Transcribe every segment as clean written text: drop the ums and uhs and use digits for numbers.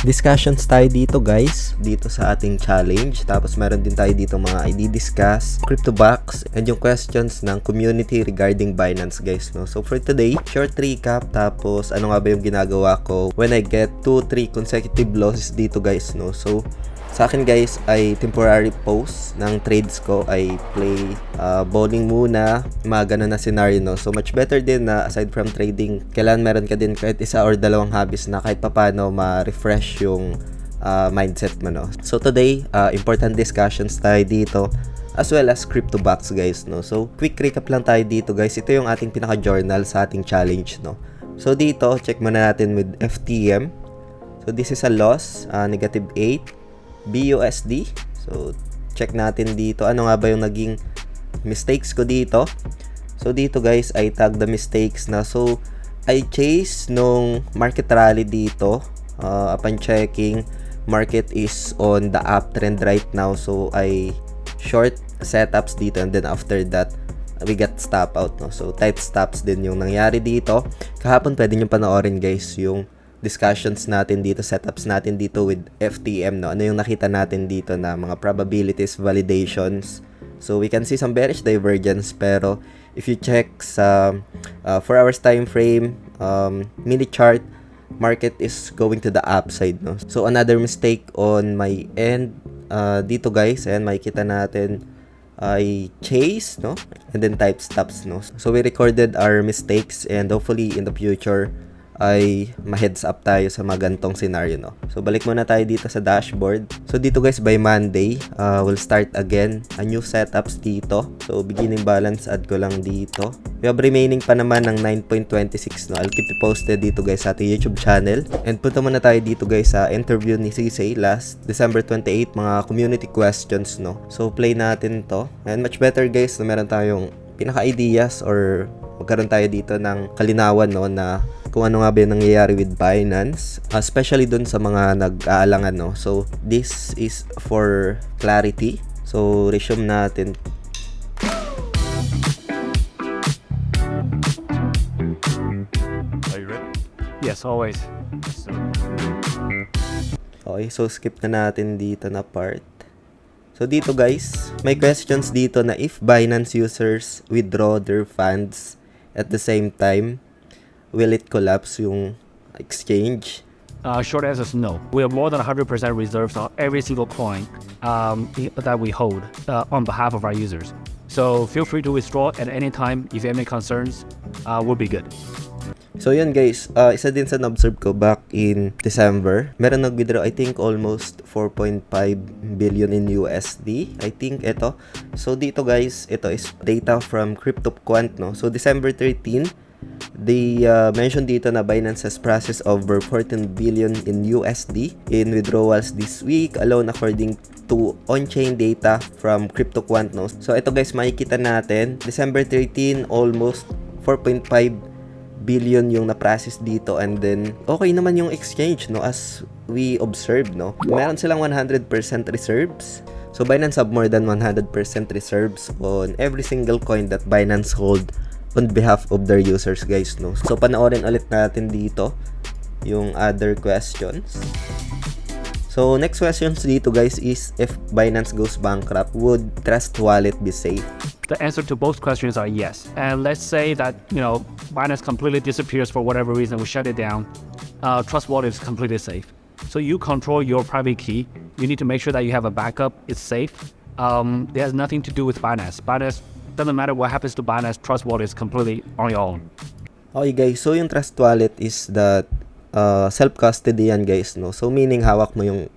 discussions tayo dito guys, dito sa ating challenge. Tapos meron din tayo dito mga i-discuss, CryptoBox, and yung questions ng community regarding Binance guys, no? So for today, short recap, tapos ano nga ba yung ginagawa ko when I get 2-3 consecutive losses dito guys, no? So sa akin guys ay temporary pause ng trades ko, ay play bowling muna, mga ganun na scenario, no? So much better din na aside from trading, kailangan meron ka din kahit isa or dalawang hobbies na kahit papano ma-refresh yung mindset mo, no? So today, important discussions tayo dito as well as CryptoBox guys, no? So quick recap lang tayo dito guys. Ito yung ating pinaka-journal sa ating challenge, no? So dito, check muna natin with FTM. So this is a loss, negative 8 BUSD. So check natin dito ano nga ba yung naging mistakes ko dito. So dito guys, I tag the mistakes na. So I chase nung market rally dito. Upon checking, market is on the uptrend right now. So I short setups dito, and then after that we got stop out, no? So type stops din yung nangyari dito. Kahapon pwede nyo panoorin guys yung discussions natin dito, setups natin dito with FTM, no? Ano yung nakita natin dito na mga probabilities, validations. So we can see some bearish divergence, pero if you check sa 4 hours time frame, mini chart, market is going to the upside, no? So another mistake on my end dito guys, and makikita natin I chase, no? And then type stops, no? So we recorded our mistakes, and hopefully in the future ay ma-heads up tayo sa mga gantong scenario, no? So balik muna tayo dito sa dashboard. So dito guys, by Monday, we'll start again a new setups dito. So beginning balance, add ko lang dito. We have remaining pa naman ng 9.26, no? I'll keep you posted dito guys sa ating YouTube channel. And punta muna tayo dito guys sa interview ni CC last December 28, mga community questions, no? So play natin to. And much better guys na meron tayong pinaka-ideas or magkaroon tayo dito ng kalinawan, no, na kung ano nga ba yung nangyayari with Binance, especially dun sa mga nag-aalangan, no. So this is for clarity. So resume natin. Are you ready? Yes, always. Okay, so skip na natin dito na part. So dito guys, may questions dito na if Binance users withdraw their funds at the same time, will it collapse yung exchange? Short answer is no. We have more than 100% reserves on every single coin that we hold on behalf of our users. So feel free to withdraw at any time if you have any concerns. We'll be good. So yun guys, isa din sa na-observe ko back in December, meron nag-withdraw I think almost 4.5 billion in USD. I think ito. So dito guys, ito is data from CryptoQuant, no? So December 13, they mentioned dito na Binance has processed over 14 billion in USD in withdrawals this week alone according to on-chain data from CryptoQuant, no? So ito guys, makikita natin December 13 almost 4.5 billion yung na-process dito, and then okay naman yung exchange, no, as we observed, no. Meron silang 100% reserves. So Binance have more than 100% reserves on every single coin that Binance hold on behalf of their users guys, no. So panoorin ulit natin dito yung other questions. So next questions dito guys is if Binance goes bankrupt, would Trust Wallet be safe? The answer to both questions are yes. And let's say that, Binance completely disappears for whatever reason, we shut it down. Trust Wallet is completely safe. So you control your private key. You need to make sure that you have a backup. It's safe. It has nothing to do with Binance. Binance, doesn't matter what happens to Binance, Trust Wallet is completely on your own. Okay guys, so yung Trust Wallet is that self-custody yan guys, no. So meaning hawak mo yung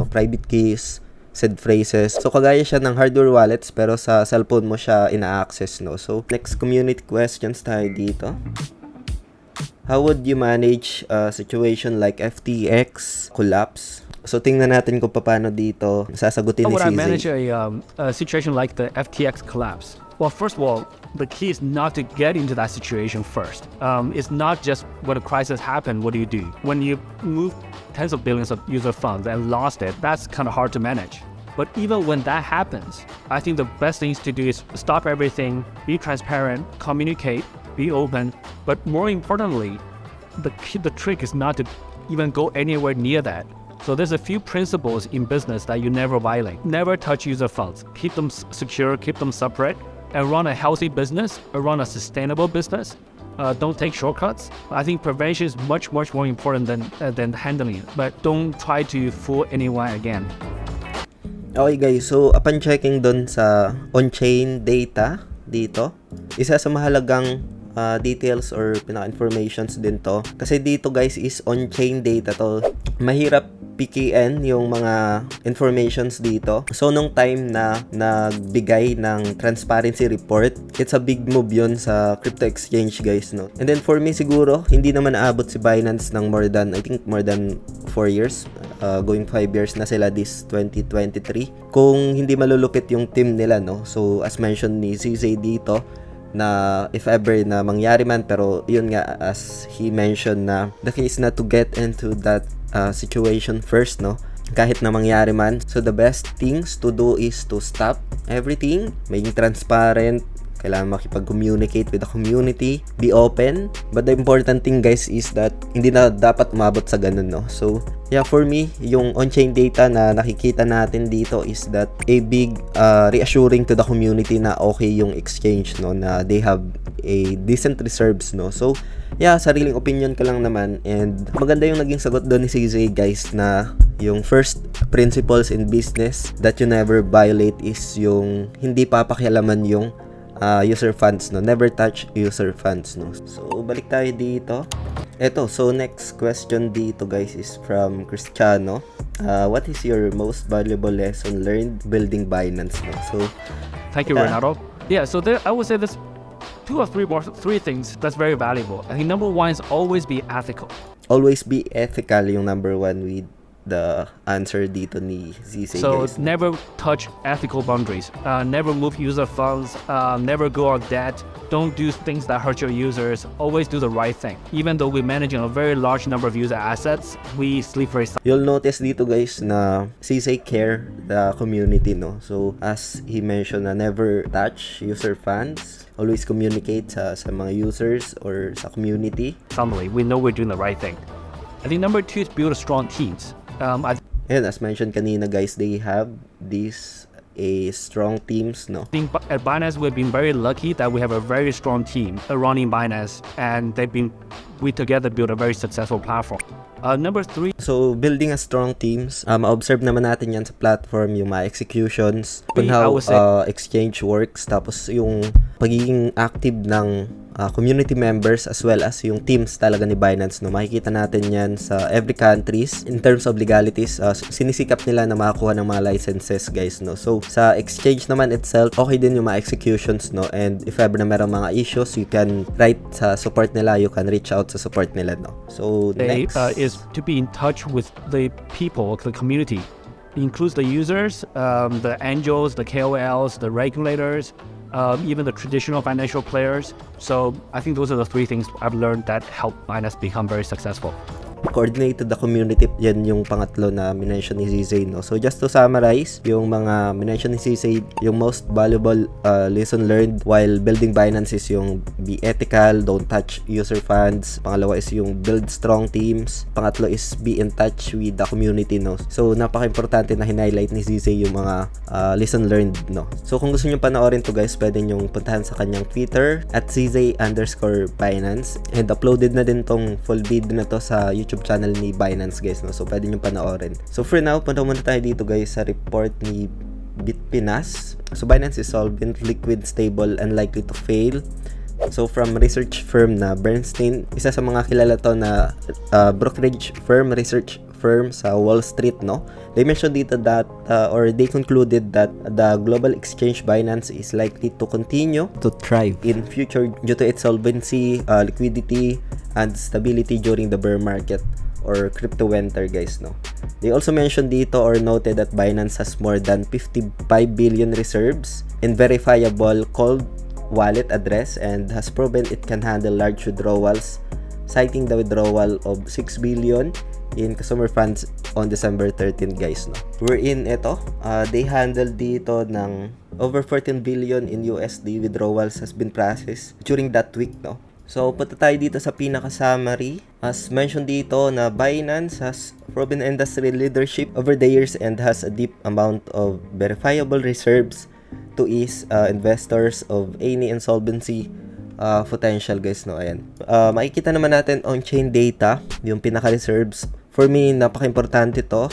private keys, seed phrases. So kagaya siya ng hardware wallets pero sa cellphone mo siya ina-access, no. So next community questions tayo dito. How would you manage a situation like FTX collapse? So tingnan natin kung paano dito sasagutin ni How would I CZ. manage a situation like the FTX collapse? Well, first of all, the key is not to get into that situation first. It's not just when a crisis happened, what do you do? When you move tens of billions of user funds and lost it, that's kind of hard to manage. But even when that happens, I think the best things to do is stop everything, be transparent, communicate, be open. But more importantly, the trick is not to even go anywhere near that. So there's a few principles in business that you never violate. Never touch user funds. Keep them secure, keep them separate, and run a healthy business, or run a sustainable business. Don't take shortcuts. I think prevention is much more important than handling it. But don't try to fool anyone again. Okay guys, so upon checking dun sa on-chain data dito, isa sa mahalagang details or pinaka-informations din to. Kasi dito guys is on-chain data to. Mahirap PKN yung mga informations dito. So, nung time na nagbigay ng transparency report, it's a big move yun sa crypto exchange guys, no? And then for me siguro, hindi naman naabot si Binance ng more than 4 years. Going 5 years na sila this 2023. Kung hindi malulupit yung team nila, no? So, as mentioned ni CZ dito, na if ever na mangyari man, pero yun nga, as he mentioned na the key is not to get into that situation first, no? Kahit na mangyari man. So the best things to do is to stop everything, maging transparent, kailangan makipag-communicate with the community, be open. But the important thing guys is that hindi na dapat umabot sa ganun, no? So yeah, for me, yung on-chain data na nakikita natin dito is that a big reassuring to the community na okay yung exchange, no? Na they have a decent reserves, no? So yeah, sariling opinion ko lang naman, and maganda yung naging sagot doon ni CJ guys, na yung first principles in business that you never violate is yung hindi papakialaman yung user funds, no? Never touch user funds, no? So balik tayo dito. Eto, so next question dito guys is from Cristiano. What is your most valuable lesson learned building Binance, no? So thank you, Renato. Yeah, so I would say there's three things that's very valuable. I think number one is always be ethical. Always be ethical yung number one with the answer dito ni ZC So guys. never touch ethical boundaries. Never move user funds. Never go on debt. Don't do things that hurt your users. Always do the right thing. Even though we're managing a very large number of user assets, we sleep very sound. You'll notice dito guys na CC care the community, no? So as he mentioned, na never touch user funds. Always communicate sa mga users or sa community. Suddenly, we know we're doing the right thing. I think number two is build strong teams. And as mentioned kanina guys, they have these strong teams, no? I think at Binance we've been very lucky that we have a very strong team running Binance, and we together build a very successful platform. Number three. So building a strong teams, ma-observe naman natin yan sa platform, yung mga executions, kung how exchange works, tapos yung pagiging active ng community members as well as yung teams talaga ni Binance, no? Makikita natin yan sa every countries in terms of legalities. Sinisikap nila na makakuha ng mga licenses guys, no? So sa exchange naman itself, okay din yung mga executions, no? And if ever na merong mga issues, you can write sa support nila, you can reach out sa support nila, no? So next is to be in touch with the people, the community. It includes the users, the angels, the KOLs, the regulators, even the traditional financial players. So I think those are the three things I've learned that help Binance become very successful. Coordinated the community, yan yung pangatlo na minention ni ZZ, no? So just to summarize, yung mga minention ni ZZ, yung most valuable lesson learned while building Binance is yung be ethical, don't touch user funds. Pangalawa is yung build strong teams. Pangatlo is be in touch with the community, no? So napaka-importante na highlight ni ZZ yung mga lesson learned, no? So kung gusto nyo panoorin to guys, pwede nyo puntahan sa kanyang Twitter at CZ_Binance, and uploaded na din tong full video na to sa YouTube channel ni Binance guys, no? So pwede nyo panoorin. So for now, punta muna tayo dito guys sa report ni Bitpinas. So Binance is solvent, liquid, stable, and likely to fail. So from research firm na Bernstein, isa sa mga kilala to na brokerage firm, research firm sa Wall Street, no? They mentioned dito that or they concluded that the global exchange Binance is likely to continue to thrive in future due to its solvency, liquidity, and stability during the bear market or crypto winter guys, no? They also mentioned dito or noted that Binance has more than 55 billion reserves in verifiable cold wallet address and has proven it can handle large withdrawals, citing the withdrawal of 6 billion in customer funds on December 13 guys, no? Wherein ito, they handled dito ng over 14 billion in USD withdrawals has been processed during that week, no? So, punta tayo dito sa pinaka-summary. As mentioned dito na Binance has proven industry leadership over the years and has a deep amount of verifiable reserves to ease investors of any insolvency potential, guys, no? Ayan. Makikita naman natin on-chain data, yung pinaka-reserves. For me, napaka-importante to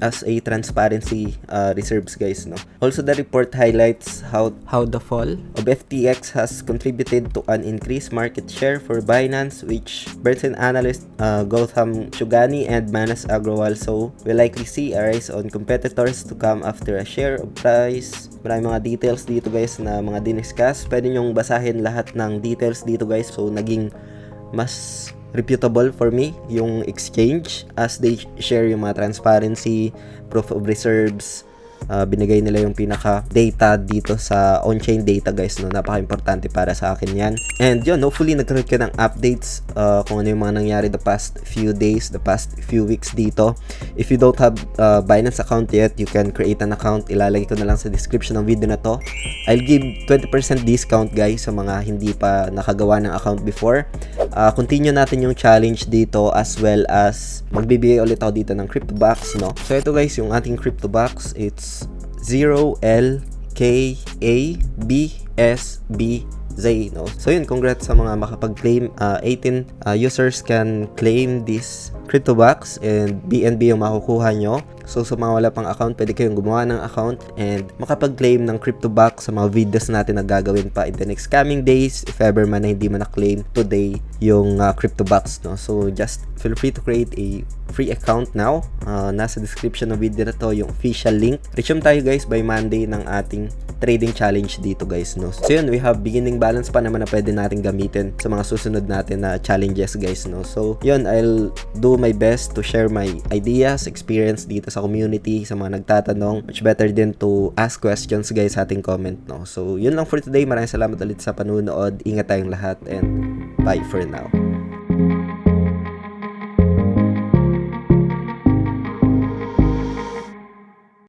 as a transparency reserves, guys, no? Also, the report highlights how the fall of FTX has contributed to an increased market share for Binance, which Bernstein analyst Gautam Chugani and Manas Agrawal so will likely see a rise on competitors to come after a share of price. Maraming mga details dito, guys, na mga diniscuss. Pwede nyong basahin lahat ng details dito, guys. So, naging mas reputable for me yung exchange as they share yung mga transparency, proof of reserves, binigay nila yung pinaka data dito sa on-chain data, guys, no? Napaka-importante para sa akin yan. And yun, hopefully nagkaroon ka ng updates kung ano yung mga nangyari the past few days, the past few weeks dito. If you don't have Binance account yet, you can create an account. Ilalagay ko na lang sa description ng video na to. I'll give 20% discount, guys, sa mga hindi pa nakagawa ng account before. Continue natin yung challenge dito as well as magbibigay ulit ako dito ng crypto box, no? So ito, guys, yung ating crypto box. It's 0LKABSBZ, no? So yun, congrats sa mga makapag-claim. 18 users can claim this crypto box and BNB yung makukuha nyo. So sa mga wala pang account, pwede kayong gumawa ng account and makapag-claim ng crypto box sa mga videos natin na gagawin pa in the next coming days if ever man na hindi mo na-claim today yung crypto box, no? So just feel free to create a free account now. Nasa description ng video na to yung official link. Resume tayo, guys, by Monday ng ating trading challenge dito, guys, no? So yun, we have beginning balance pa naman na pwede natin gamitin sa mga susunod natin na challenges, guys, no? So yun, I'll do my best to share my ideas, experience dito sa community, sa mga nagtatanong. Much better din to ask questions, guys, sa ating comment, no? So yun lang for today. Maraming salamat ulit sa panunood. Ingat tayong lahat and bye for now.